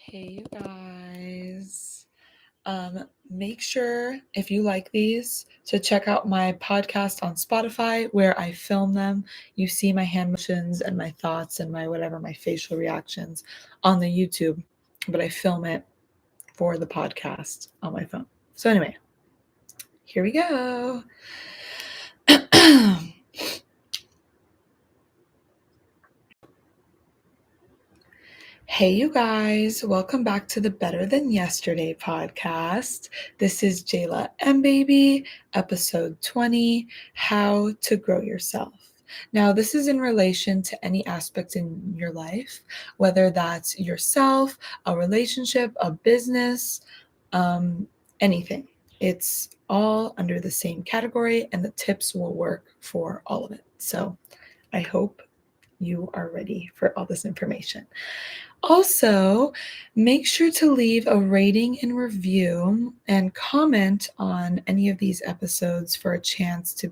Hey, you guys. Make sure if you like these to check out my podcast on Spotify where I film them. You see my hand motions and my thoughts and my facial reactions on the YouTube, but I film it for the podcast on my phone. So anyway, here we go. Hey, you guys, welcome back to the Better Than Yesterday podcast. This is Jayla Embaby, episode 20, How to Grow Yourself. Now, this is in relation to any aspect in your life, whether that's yourself, a relationship, a business, anything. It's all under the same category, and the tips will work for all of it. So I hope you are ready for all this information. Also, make sure to leave a rating and review and comment on any of these episodes for a chance to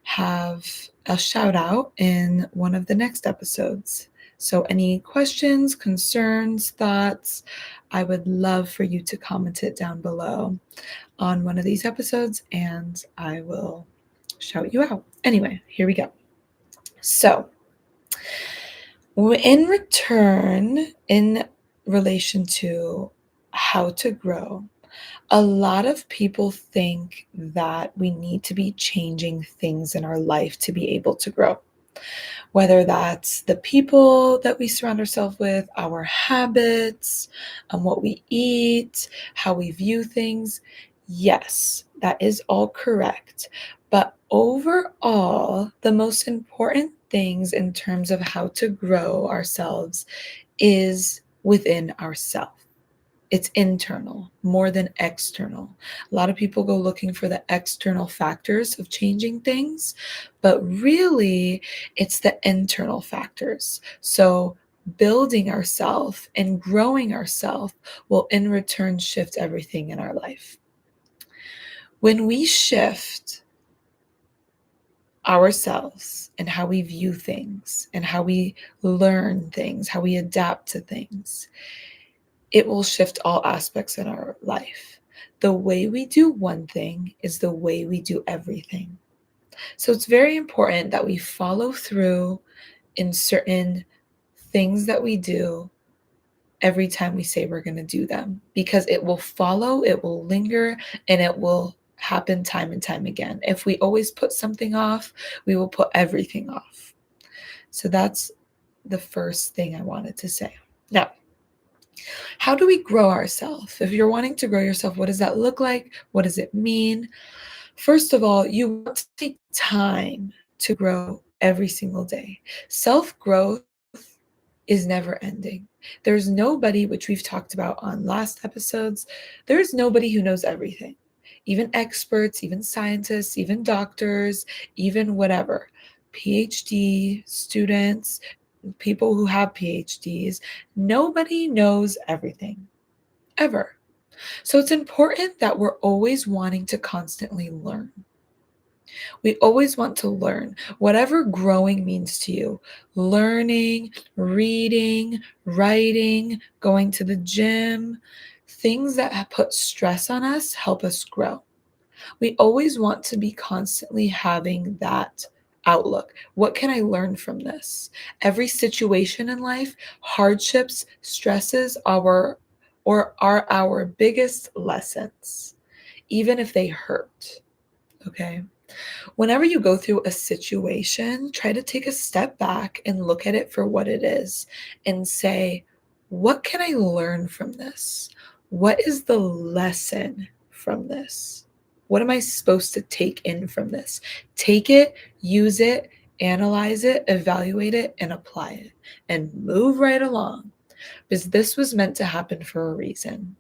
have a shout out in one of the next episodes. So any questions, concerns, thoughts, I would love for you to comment it down below on one of these episodes and I will shout you out. Anyway, here we go. So, in return, in relation to how to grow, a lot of people think that we need to be changing things in our life to be able to grow. Whether that's the people that we surround ourselves with, our habits, what we eat, how we view things. Yes, that is all correct. But overall, the most important things in terms of how to grow ourselves is within ourselves. It's internal more than external. A lot of people go looking for the external factors of changing things, but really it's the internal factors. So building ourselves and growing ourselves will in return shift everything in our life. When we shift ourselves and how we view things and how we learn things, how we adapt to things, it will shift all aspects in our life. The way we do one thing is the way we do everything. So it's very important that we follow through in certain things that we do every time we say we're going to do them, because it will follow, it will linger, and it will happen time and time again. If we always put something off, we will put everything off. So that's the first thing I wanted to say. Now, how do we grow ourselves? If you're wanting to grow yourself, what does that look like? What does it mean? First of all, you want to take time to grow every single day. Self-growth is never ending. There's nobody, which we've talked about on last episodes, there's nobody who knows everything. Even experts, even scientists, even doctors, even whatever. PhD students, people who have PhDs, nobody knows everything, ever. So it's important that we're always wanting to constantly learn. We always want to learn whatever growing means to you. Learning, reading, writing, going to the gym, things that put stress on us help us grow. We always want to be constantly having that outlook. What can I learn from this? Every situation in life, hardships, stresses are our biggest lessons, even if they hurt. Okay. Whenever you go through a situation, try to take a step back and look at it for what it is and say, what can I learn from this? What is the lesson from this? What am I supposed to take in from this? Take it, use it, analyze it, evaluate it, and apply it, and move right along, because this was meant to happen for a reason.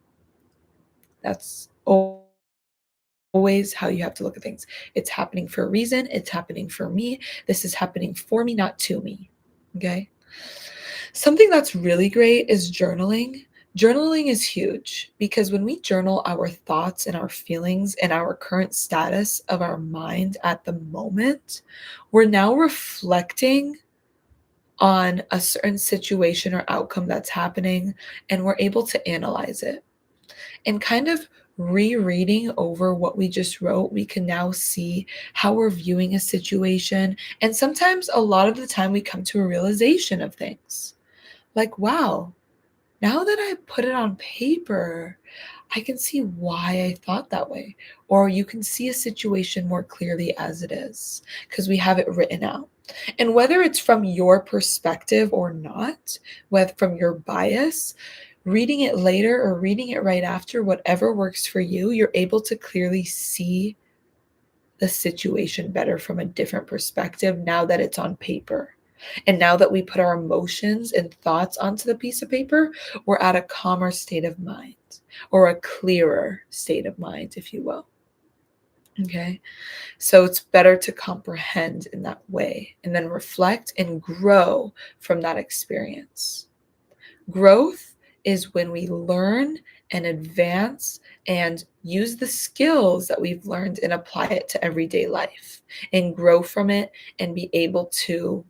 That's always how you have to look at things. It's happening for a reason. It's happening for me. This is happening for me, not to me. Okay. Something that's really great is journaling. Journaling is huge because when we journal our thoughts and our feelings and our current status of our mind at the moment, we're now reflecting on a certain situation or outcome that's happening, and we're able to analyze it. And kind of rereading over what we just wrote, we can now see how we're viewing a situation. And sometimes, a lot of the time, we come to a realization of things like, wow, now that I put it on paper, I can see why I thought that way. Or you can see a situation more clearly as it is because we have it written out. And whether it's from your perspective or not, whether from your bias, reading it later or reading it right after, whatever works for you, you're able to clearly see the situation better from a different perspective now that it's on paper. And now that we put our emotions and thoughts onto the piece of paper, we're at a calmer state of mind or a clearer state of mind, if you will. Okay. So it's better to comprehend in that way and then reflect and grow from that experience. Growth is when we learn and advance and use the skills that we've learned and apply it to everyday life and grow from it and be able to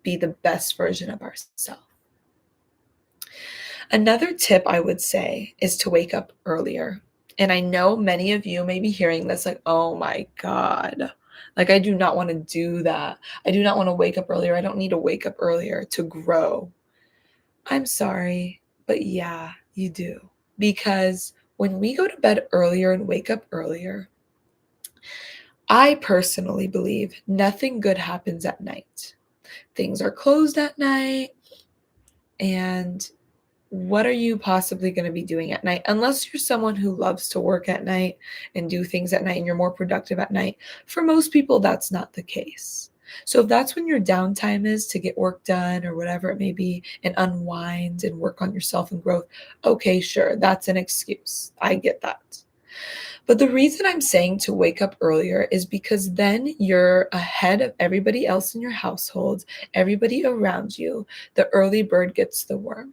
be the best version of ourselves. Another tip I would say is to wake up earlier. And I know many of you may be hearing this like, oh my God, like I do not want to do that. I do not want to wake up earlier. I don't need to wake up earlier to grow. I'm sorry, but yeah, you do. Because when we go to bed earlier and wake up earlier, I personally believe nothing good happens at night. Things are closed at night, and what are you possibly going to be doing at night? Unless you're someone who loves to work at night and do things at night and you're more productive at night. For most people, that's not the case. So if that's when your downtime is to get work done or whatever it may be and unwind and work on yourself and growth, okay, sure, that's an excuse. I get that. But the reason I'm saying to wake up earlier is because then you're ahead of everybody else in your household, everybody around you. The early bird gets the worm.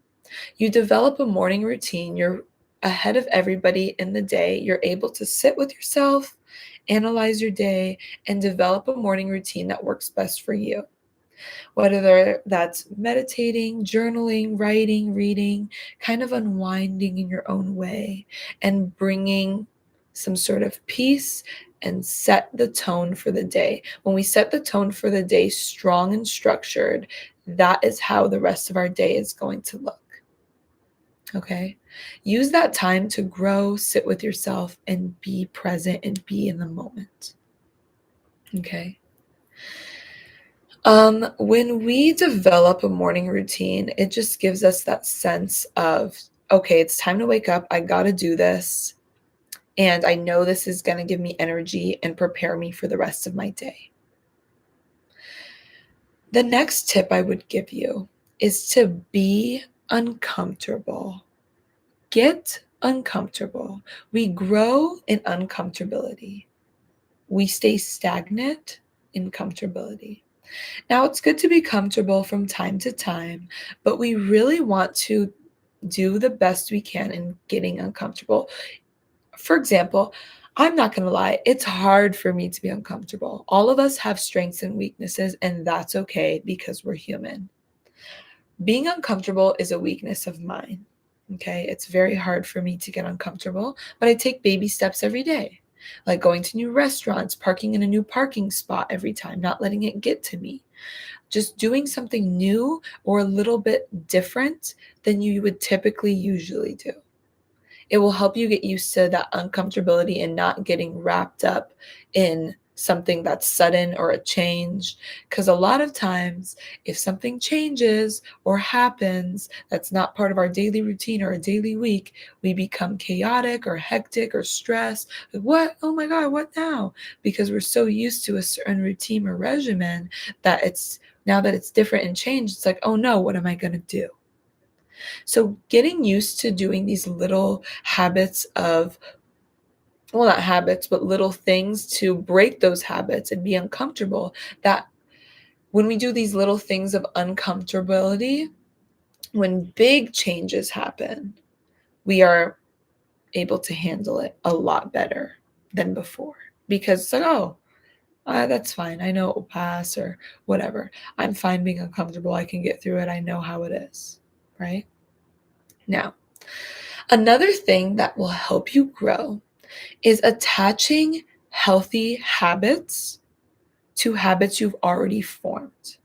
You develop a morning routine. You're ahead of everybody in the day. You're able to sit with yourself, analyze your day, and develop a morning routine that works best for you. Whether that's meditating, journaling, writing, reading, kind of unwinding in your own way and bringing some sort of peace and set the tone for the day. When we set the tone for the day strong and structured, that is how the rest of our day is going to look. Okay. Use that time to grow, sit with yourself, and be present and be in the moment. Okay. When we develop a morning routine, it just gives us that sense of, okay, it's time to wake up. I got to do this. And I know this is going to give me energy and prepare me for the rest of my day. The next tip I would give you is to be uncomfortable. Get uncomfortable. We grow in uncomfortability. We stay stagnant in comfortability. Now, it's good to be comfortable from time to time, but we really want to do the best we can in getting uncomfortable. For example, I'm not going to lie, it's hard for me to be uncomfortable. All of us have strengths and weaknesses, and that's okay because we're human. Being uncomfortable is a weakness of mine. Okay. It's very hard for me to get uncomfortable, but I take baby steps every day, like going to new restaurants, parking in a new parking spot every time, not letting it get to me. Just doing something new or a little bit different than you would typically usually do. It will help you get used to that uncomfortability and not getting wrapped up in something that's sudden or a change. Because a lot of times, if something changes or happens that's not part of our daily routine or a daily week, we become chaotic or hectic or stressed. Like, what? Oh my God, what now? Because we're so used to a certain routine or regimen that it's now that it's different and changed, it's like, oh no, what am I going to do? So getting used to doing these little habits of, well, not habits, but little things to break those habits and be uncomfortable, that when we do these little things of uncomfortability, when big changes happen, we are able to handle it a lot better than before. Because it's like, oh, That's fine. I know it will pass or whatever. I'm fine being uncomfortable. I can get through it. I know how it is, right? Now, another thing that will help you grow is attaching healthy habits to habits you've already formed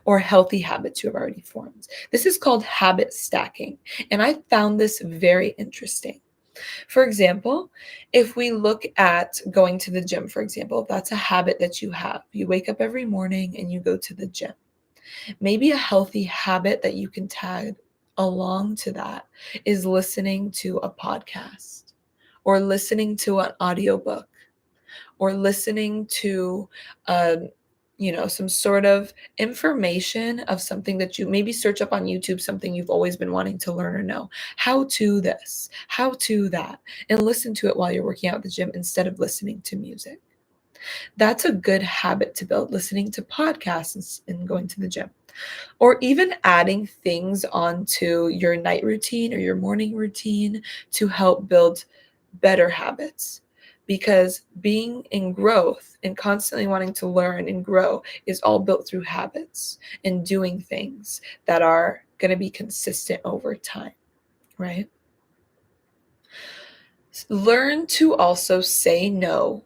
or healthy habits you have already formed. This is called habit stacking. And I found this very interesting. For example, if we look at going to the gym, for example, if that's a habit that you wake up every morning and you go to the gym. Maybe a healthy habit that you can tag along to that is listening to a podcast or listening to an audiobook or listening to some sort of information of something that you maybe search up on YouTube, something you've always been wanting to learn or know. How to this, how to that, and listen to it while you're working out at the gym instead of listening to music. That's a good habit to build, listening to podcasts and going to the gym. Or even adding things onto your night routine or your morning routine to help build better habits. Because being in growth and constantly wanting to learn and grow is all built through habits and doing things that are going to be consistent over time, right? Learn to also say no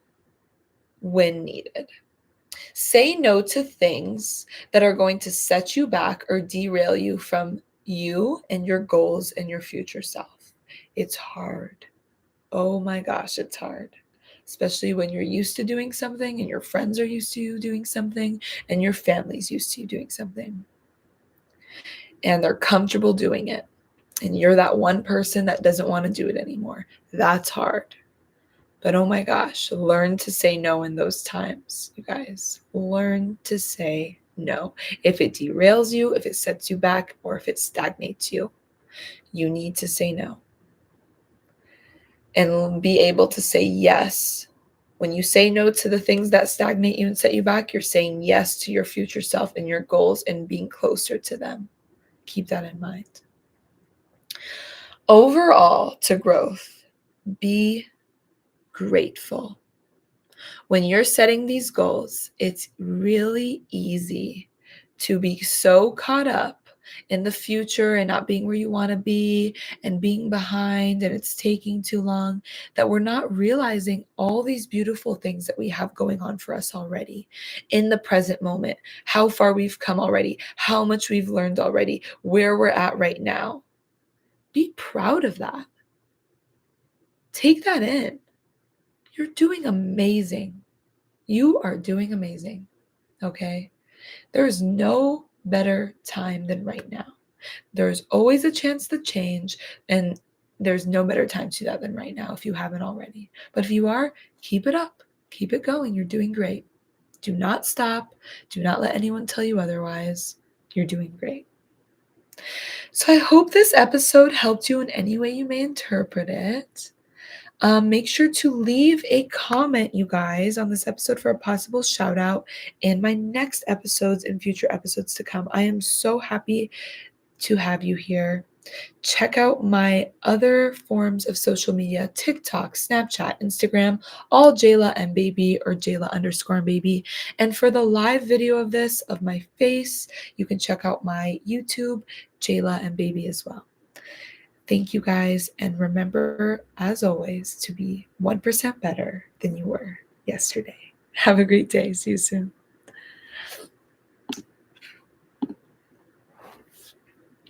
when needed. Say no to things that are going to set you back or derail you from you and your goals and your future self. It's hard. Oh my gosh, it's hard. Especially when you're used to doing something and your friends are used to you doing something and your family's used to you doing something. And they're comfortable doing it. And you're that one person that doesn't want to do it anymore. That's hard. But oh my gosh, learn to say no in those times, you guys. Learn to say no. If it derails you, if it sets you back, or if it stagnates you, you need to say no. And be able to say yes. When you say no to the things that stagnate you and set you back, you're saying yes to your future self and your goals and being closer to them. Keep that in mind. Overall, to growth, be grateful. When you're setting these goals, it's really easy to be so caught up in the future and not being where you want to be and being behind and it's taking too long that we're not realizing all these beautiful things that we have going on for us already in the present moment, how far we've come already, how much we've learned already, where we're at right now. Be proud of that. Take that in. You're doing amazing. You are doing amazing, okay? There is no better time than right now. There's always a chance to change, and there's no better time to do that than right now if you haven't already. But if you are, keep it up. Keep it going. You're doing great. Do not stop. Do not let anyone tell you otherwise. You're doing great. So I hope this episode helped you in any way you may interpret it. Make sure to leave a comment, you guys, on this episode for a possible shout out in my next episodes and future episodes to come. I am so happy to have you here. Check out my other forms of social media: TikTok, Snapchat, Instagram, all Jayla Embaby or Jayla_Embaby. And for the live video of this, of my face, you can check out my YouTube, Jayla Embaby, as well. Thank you guys, and remember, as always, to be 1% better than you were yesterday. Have a great day. See you soon.